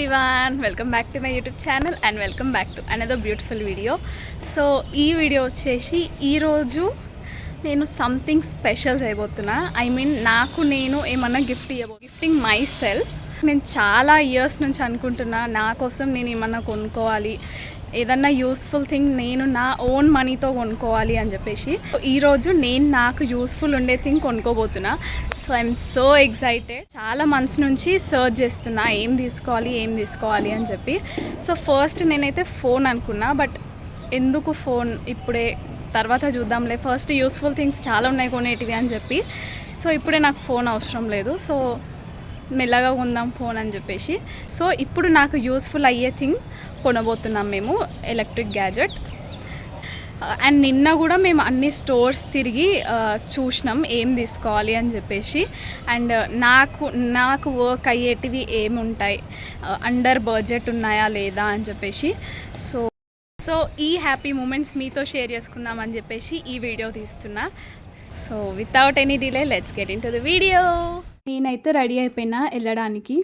Everyone, welcome back to my YouTube channel and welcome back to another beautiful video. So ఈ video వచ్చేసి ఈరోజు నేను something special చేయబోతున్నా. I mean నాకు నేను ఏమన్నా గిఫ్టింగ్ మై సెల్ఫ్. నేను చాలా ఇయర్స్ నుంచి అనుకుంటున్నా నా కోసం నేను ఏమన్నా కొనుక్కోవాలి, ఏదన్నా యూస్ఫుల్ థింగ్ నేను నా ఓన్ మనీతో కొనుక్కోవాలి అని చెప్పేసి ఈరోజు నేను నాకు యూస్ఫుల్ ఉండే థింగ్ కొనుక్కోబోతున్నా. So I'm so excited. చాలా మంత్స్ నుంచి సర్చ్ చేస్తున్నా ఏం తీసుకోవాలి అని చెప్పి. సో ఫస్ట్ నేనైతే ఫోన్ అనుకున్నా, బట్ ఎందుకు ఫోన్ ఇప్పుడే, తర్వాత చూద్దాంలే, ఫస్ట్ యూస్ఫుల్ థింగ్స్ చాలా ఉన్నాయి కొనేటివి అని చెప్పి. సో ఇప్పుడే నాకు ఫోన్ అవసరం లేదు, సో మెల్లగా కొందాం ఫోన్ అని చెప్పేసి. సో ఇప్పుడు నాకు యూస్ఫుల్ అయ్యే థింగ్ కొనబోతున్నాం మేము, ఎలక్ట్రిక్ గ్యాజెట్. అండ్ నిన్న కూడా మేము అన్ని స్టోర్స్ తిరిగి చూసినాం ఏం తీసుకోవాలి అని చెప్పేసి. అండ్ నాకు వర్క్ అయ్యేటివి ఏముంటాయి, అండర్ బడ్జెట్ ఉన్నాయా లేదా అని చెప్పేసి. సో ఈ హ్యాపీ మూమెంట్స్ మీతో షేర్ చేసుకుందాం అని చెప్పేసి ఈ వీడియో తీస్తున్నా. So without any delay let's get in to the video. నేనైతే రెడీ అయిపోయినా వెళ్ళడానికి.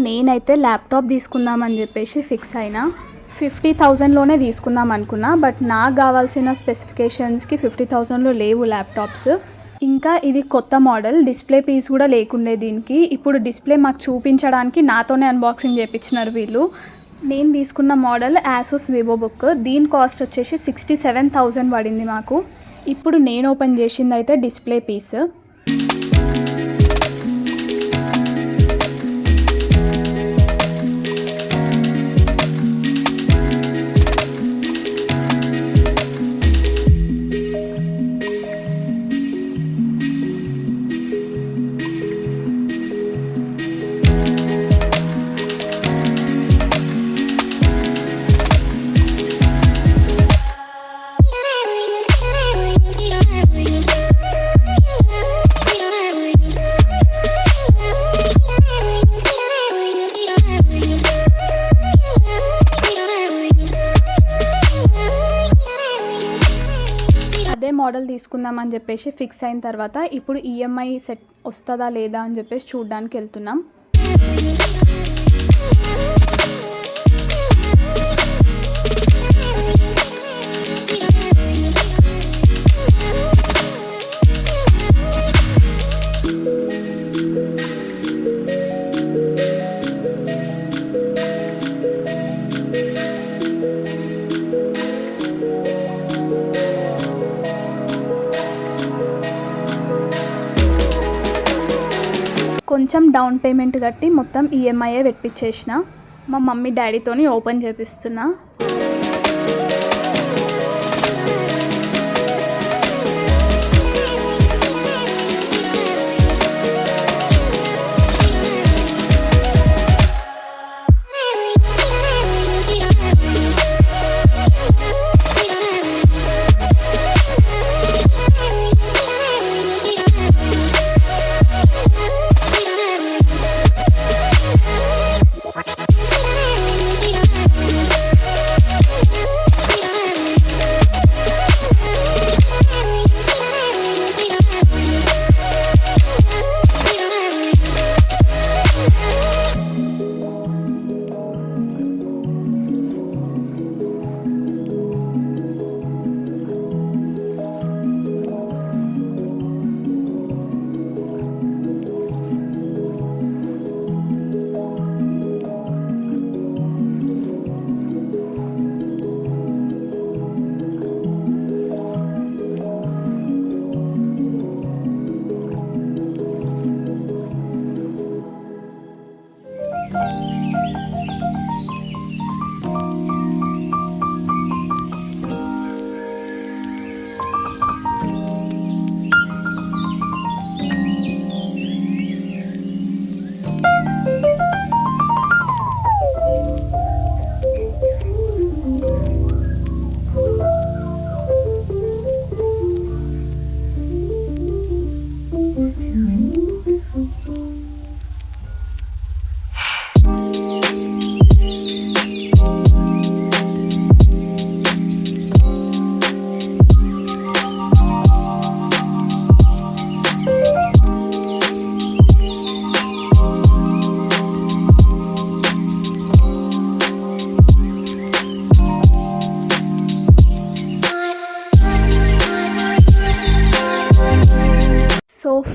నేనైతే ల్యాప్టాప్ తీసుకుందామని చెప్పేసి ఫిక్స్ అయినా. 50,000లోనే తీసుకుందాం అనుకున్నా, బట్ నాకు కావాల్సిన స్పెసిఫికేషన్స్కి 50,000లో లేవు ల్యాప్టాప్స్. ఇంకా ఇది కొత్త మోడల్, డిస్ప్లే పీస్ కూడా లేకుండే దీనికి. ఇప్పుడు డిస్ప్లే మాకు చూపించడానికి నాతోనే అన్బాక్సింగ్ చేయించినారు వీళ్ళు. నేను తీసుకున్న మోడల్ ఆసూస్ వివో బుక్. దీని కాస్ట్ వచ్చేసి 67,000 పడింది మాకు. ఇప్పుడు నేను ఓపెన్ చేసింది అయితే డిస్ప్లే పీస్. అదే మోడల్ తీసుకుందామని చెప్పేసి ఫిక్స్ అయిన తర్వాత ఇప్పుడు ఈఎంఐ సెట్ వస్తుందా లేదా అని చెప్పేసి చూడడానికి వెళ్తున్నాం. కొంచెం డౌన్ పేమెంట్ కట్టి మొత్తం ఈఎంఐఏ పెట్టించేసిన. మా మమ్మీ డాడీతోని ఓపెన్ చేపిస్తున్నా.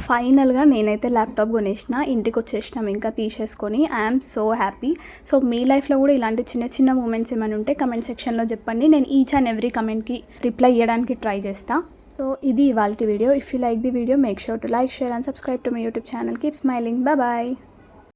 ఫైనల్గా నేనైతే ల్యాప్టాప్ కొనేసిన, ఇంటికి వచ్చేసినాం ఇంకా తీసేసుకొని. I'm so happy. సో మీ లైఫ్లో కూడా ఇలాంటి చిన్న చిన్న మూమెంట్స్ ఏమైనా ఉంటే కమెంట్ సెక్షన్లో చెప్పండి. నేను ఈచ్ అండ్ ఎవ్రీ కమెంట్కి రిప్లై ఇవ్వడానికి ట్రై చేస్తాను. సో ఇది ఇవాల్టి video. If you like the video make sure to like, share and subscribe to my YouTube channel. Keep smiling. Bye.